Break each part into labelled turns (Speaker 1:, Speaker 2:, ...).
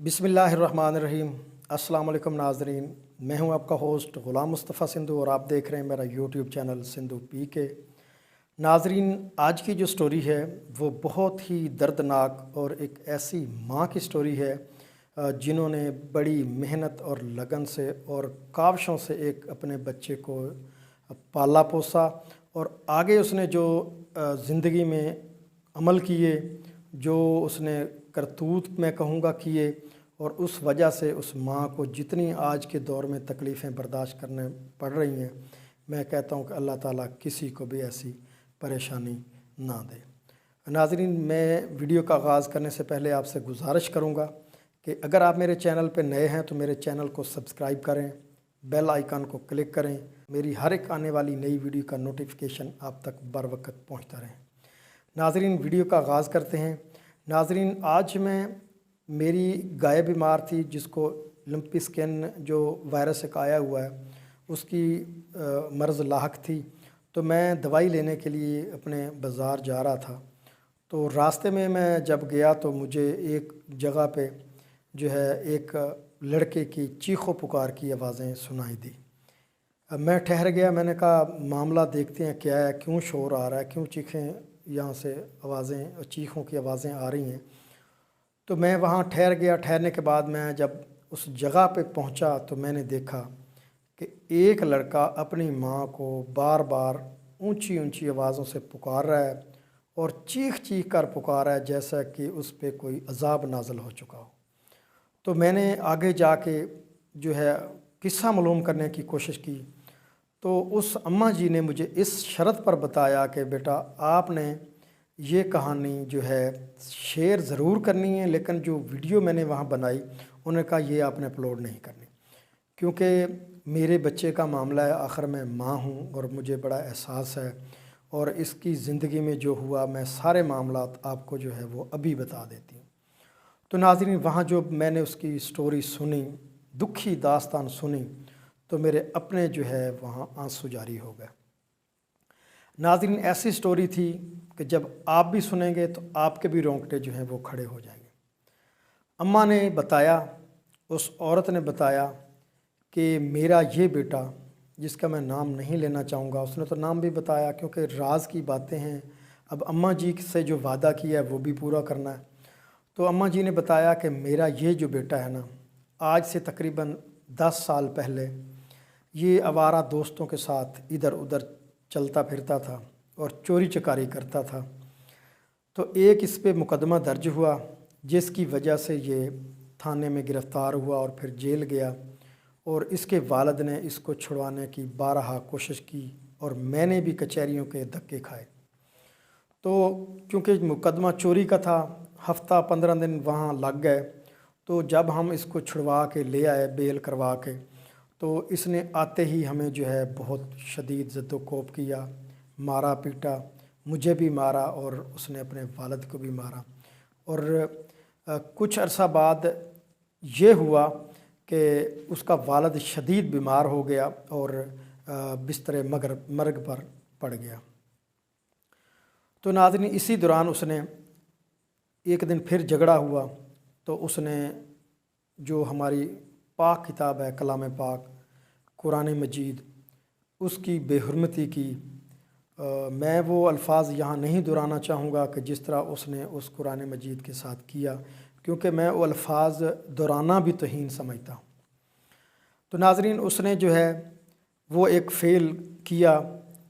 Speaker 1: बिस्मिल्लाहिर्रहमानिर्रहीम। अस्सलाम वालेकुम नाज़रीन, मैं हूं आपका होस्ट ग़ुलाम मुस्तफ़ा सिंधु और आप देख रहे हैं मेरा यूट्यूब चैनल सिंधु पी के। नाज़रीन, आज की जो स्टोरी है वो बहुत ही दर्दनाक और एक ऐसी माँ की स्टोरी है जिन्होंने बड़ी मेहनत और लगन से और काविशों से एक अपने बच्चे को पाला पोसा और आगे उसने जो ज़िंदगी में अमल किए, जो उसने करतूत मैं कहूँगा किए, और उस वजह से उस माँ को जितनी आज के दौर में तकलीफ़ें बर्दाश्त करने पड़ रही हैं, मैं कहता हूँ कि अल्लाह ताला किसी को भी ऐसी परेशानी ना दे। नाज़रीन, मैं वीडियो का आगाज़ करने से पहले आपसे गुजारिश करूँगा कि अगर आप मेरे चैनल पर नए हैं तो मेरे चैनल को सब्सक्राइब करें, बेल आइकन को क्लिक करें, मेरी हर एक आने वाली नई वीडियो का नोटिफिकेशन आप तक बर वक्त पहुँचता रहे। नाज़रीन, वीडियो का आगाज़ करते हैं। नाज़रीन, आज मैं मेरी गाय बीमार थी जिसको लंपी स्किन जो वायरस एक आया हुआ है उसकी मर्ज़ लाहक थी, तो मैं दवाई लेने के लिए अपने बाज़ार जा रहा था। तो रास्ते में मैं जब गया तो मुझे एक जगह पे जो है एक लड़के की चीखों पुकार की आवाज़ें सुनाई दी। अब मैं ठहर गया, मैंने कहा मामला देखते हैं क्या है, क्यों शोर आ रहा है, क्यों चीखें यहाँ से आवाज़ें चीखों की आवाज़ें आ रही हैं। तो मैं वहाँ ठहर गया। ठहरने के बाद मैं जब उस जगह पे पहुँचा तो मैंने देखा कि एक लड़का अपनी माँ को बार बार ऊंची ऊंची आवाज़ों से पुकार रहा है और चीख चीख कर पुकार रहा है जैसा कि उस पे कोई अज़ाब नाज़िल हो चुका हो। तो मैंने आगे जाके जो है किस्सा मालूम करने की कोशिश की, तो उस अम्मा जी ने मुझे इस शर्त पर बताया कि बेटा आपने ये कहानी जो है शेयर ज़रूर करनी है, लेकिन जो वीडियो मैंने वहाँ बनाई उन्होंने कहा ये आपने अपलोड नहीं करनी, क्योंकि मेरे बच्चे का मामला है, आखिर मैं माँ हूँ और मुझे बड़ा एहसास है और इसकी ज़िंदगी में जो हुआ मैं सारे मामलात आपको जो है वो अभी बता देती हूँ। तो नाज़रीन, वहाँ जो मैंने उसकी स्टोरी सुनी, दुखी दास्तान सुनी, तो मेरे अपने जो है वहाँ आंसू जारी हो गए। नाज़रीन, ऐसी स्टोरी थी कि जब आप भी सुनेंगे तो आपके भी रोंगटे जो हैं वो खड़े हो जाएंगे। अम्मा ने बताया, उस औरत ने बताया कि मेरा ये बेटा, जिसका मैं नाम नहीं लेना चाहूँगा, उसने तो नाम भी बताया क्योंकि राज की बातें हैं, अब अम्मा जी से जो वादा किया है वो भी पूरा करना है। तो अम्मा जी ने बताया कि मेरा ये जो बेटा है ना, आज से तकरीबन 10 साल पहले ये आवारा दोस्तों के साथ इधर उधर चलता फिरता था और चोरी चकारी करता था। तो एक इस पे मुकदमा दर्ज हुआ जिसकी वजह से ये थाने में गिरफ़्तार हुआ और फिर जेल गया, और इसके वालिद ने इसको छुड़वाने की बारहा कोशिश की और मैंने भी कचहरियों के धक्के खाए। तो क्योंकि मुकदमा चोरी का था, हफ़्ता 15 दिन वहाँ लग गए। तो जब हम इसको छुड़वा के ले आए बेल करवा के, तो इसने आते ही हमें जो है बहुत शदीद ज़द्दोकोब किया, मारा पीटा, मुझे भी मारा और उसने अपने वालिद को भी मारा। और कुछ अरसा बाद ये हुआ कि उसका वालिद शदीद बीमार हो गया और बिस्तर मर्ग पर पड़ गया। तो नाज़रीन, इसी दौरान उसने एक दिन फिर झगड़ा हुआ, तो उसने जो हमारी पाक किताब है कलाम पाक कुरान मजीद, उसकी बेहुरमती की। मैं वो अल्फाज यहाँ नहीं दोहराना चाहूँगा कि जिस तरह उसने उस कुरान मजीद के साथ किया, क्योंकि मैं वो अल्फाज दोहराना भी तौहीन समझता हूँ। तो नाज़रीन, उसने जो है वो एक फ़ेल किया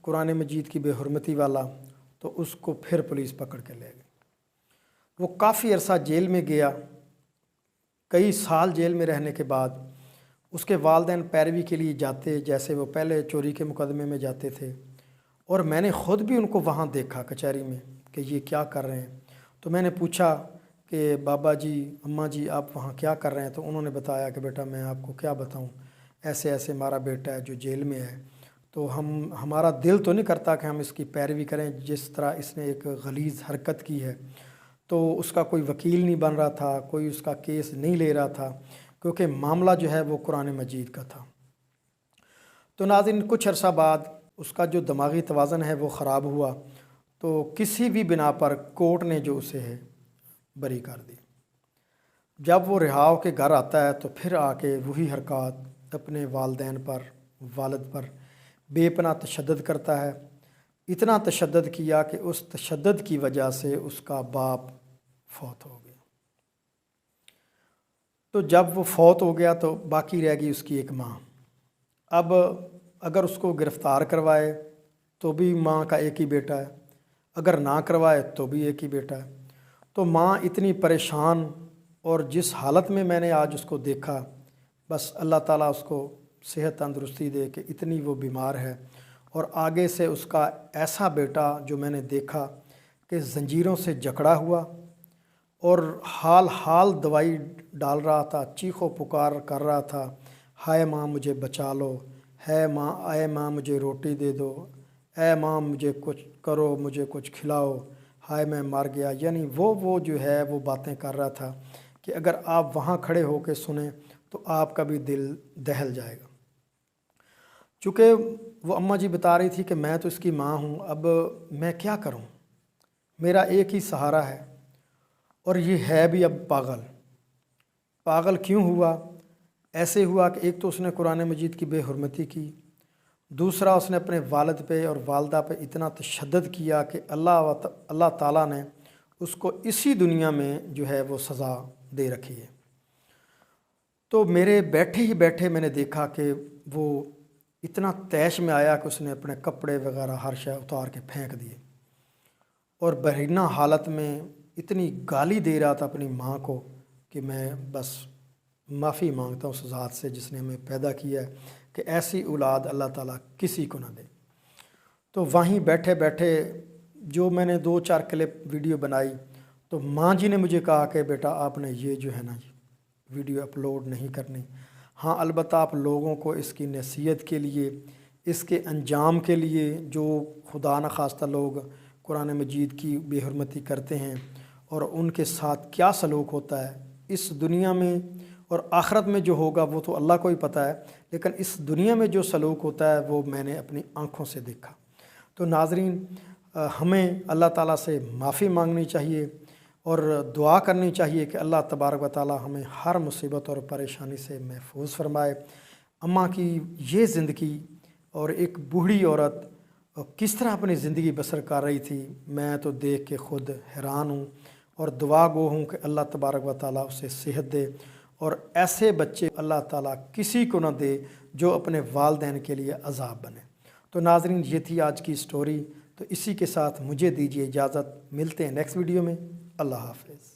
Speaker 1: कुरान मजीद की बेहुरमती वाला, तो उसको फिर पुलिस पकड़ के ले गई। वो काफ़ी अरसा जेल में गया। कई साल जेल में रहने के बाद उसके वालिदैन पैरवी के लिए जाते, जैसे वो पहले चोरी के मुकदमे में जाते थे, और मैंने ख़ुद भी उनको वहाँ देखा कचहरी में कि ये क्या कर रहे हैं। तो मैंने पूछा कि बाबा जी, अम्मा जी, आप वहाँ क्या कर रहे हैं? तो उन्होंने बताया कि बेटा मैं आपको क्या बताऊँ, ऐसे ऐसे हमारा बेटा है जो जेल में है, तो हमारा दिल तो नहीं करता कि हम इसकी पैरवी करें, जिस तरह इसने एक गलीज़ हरकत की है। तो उसका कोई वकील नहीं बन रहा था, कोई उसका केस नहीं ले रहा था, क्योंकि मामला जो है वो कुरान मजीद का था। तो नाज़रीन, कुछ अरसा बाद उसका जो दिमागी तवाज़न है वो ख़राब हुआ, तो किसी भी बिना पर कोर्ट ने जो उसे है बरी कर दी। جب وہ رہا ہو کے گھر آتا ہے تو پھر آ کے وہی حرکات اپنے والدین پر، والد پر بے پناہ تشدد کرتا ہے۔ اتنا تشدد کیا کہ اس تشدد کی وجہ سے اس کا باپ فوت ہو گیا۔ تو جب وہ فوت ہو گیا تو باقی رہ گئی اس کی ایک ماں۔ اب اگر اس کو گرفتار کروائے تو بھی ماں کا ایک ہی بیٹا ہے، اگر نہ کروائے تو بھی ایک ہی بیٹا ہے۔ تو ماں اتنی پریشان، اور جس حالت میں نے آج اس کو دیکھا، بس اللہ تعالیٰ اس کو صحت تندرستی دے کہ اتنی وہ بیمار ہے۔ اور آگے سے اس کا ایسا بیٹا جو میں نے دیکھا کہ زنجیروں سے جکڑا ہوا اور حال حال دوائی ڈال رہا تھا، چیخ و پکار کر رہا تھا، ہائے ماں مجھے بچا لو، ہے ماں، اے ماں مجھے روٹی دے دو، اے ماں مجھے کچھ کرو، مجھے کچھ کھلاؤ، ہائے میں مر گیا۔ یعنی وہ جو ہے وہ باتیں کر رہا تھا کہ اگر آپ وہاں کھڑے ہو کے سنیں تو آپ کا بھی دل دہل جائے گا۔ چونکہ وہ اماں جی بتا رہی تھی کہ میں تو اس کی ماں ہوں، اب میں کیا کروں، میرا ایک ہی سہارا ہے، اور یہ ہے بھی اب پاگل۔ پاگل کیوں ہوا؟ ایسے ہوا کہ ایک تو اس نے قرآن مجید کی بے حرمتی کی، دوسرا اس نے اپنے والد پہ اور والدہ پہ اتنا تشدد کیا کہ اللہ تعالیٰ نے اس کو اسی دنیا میں جو ہے وہ سزا دے رکھی ہے۔ تو میرے بیٹھے ہی بیٹھے میں نے دیکھا کہ وہ اتنا طیش میں آیا کہ اس نے اپنے کپڑے وغیرہ ہر شے اتار کے پھینک دیے، اور بحرینہ حالت میں اتنی گالی دے رہا تھا اپنی ماں کو کہ میں بس معافی مانگتا ہوں اس ذات سے جس نے ہمیں پیدا کیا ہے کہ ایسی اولاد اللہ تعالیٰ کسی کو نہ دے۔ تو وہیں بیٹھے بیٹھے جو میں نے 2-4 کلپ ویڈیو بنائی تو ماں جی نے مجھے کہا کہ بیٹا آپ نے یہ جو ہے نا ویڈیو اپلوڈ نہیں کرنی، ہاں البتہ آپ لوگوں کو اس کی نصیحت کے لیے، اس کے انجام کے لیے، جو خدا نخواستہ لوگ قرآن مجید کی بے حرمتی کرتے ہیں اور ان کے ساتھ کیا سلوک ہوتا ہے اس دنیا میں اور آخرت میں جو ہوگا وہ تو اللہ کو ہی پتہ ہے، لیکن اس دنیا میں جو سلوک ہوتا ہے وہ میں نے اپنی آنکھوں سے دیکھا۔ تو ناظرین، ہمیں اللہ تعالیٰ سے معافی مانگنی چاہیے اور دعا کرنی چاہیے کہ اللہ تبارک و تعالیٰ ہمیں ہر مصیبت اور پریشانی سے محفوظ فرمائے۔ اماں کی یہ زندگی، اور ایک بوڑھی عورت کس طرح اپنی زندگی بسر کر رہی تھی، میں تو دیکھ کے خود حیران ہوں، اور دعا گو ہوں کہ اللہ تبارک و تعالیٰ اسے صحت دے، اور ایسے بچے اللہ تعالیٰ کسی کو نہ دے جو اپنے والدین کے لیے عذاب بنے۔ تو ناظرین، یہ تھی آج کی سٹوری، تو اسی کے ساتھ مجھے دیجیے اجازت، ملتے ہیں نیکسٹ ویڈیو میں۔ اللہ حافظ۔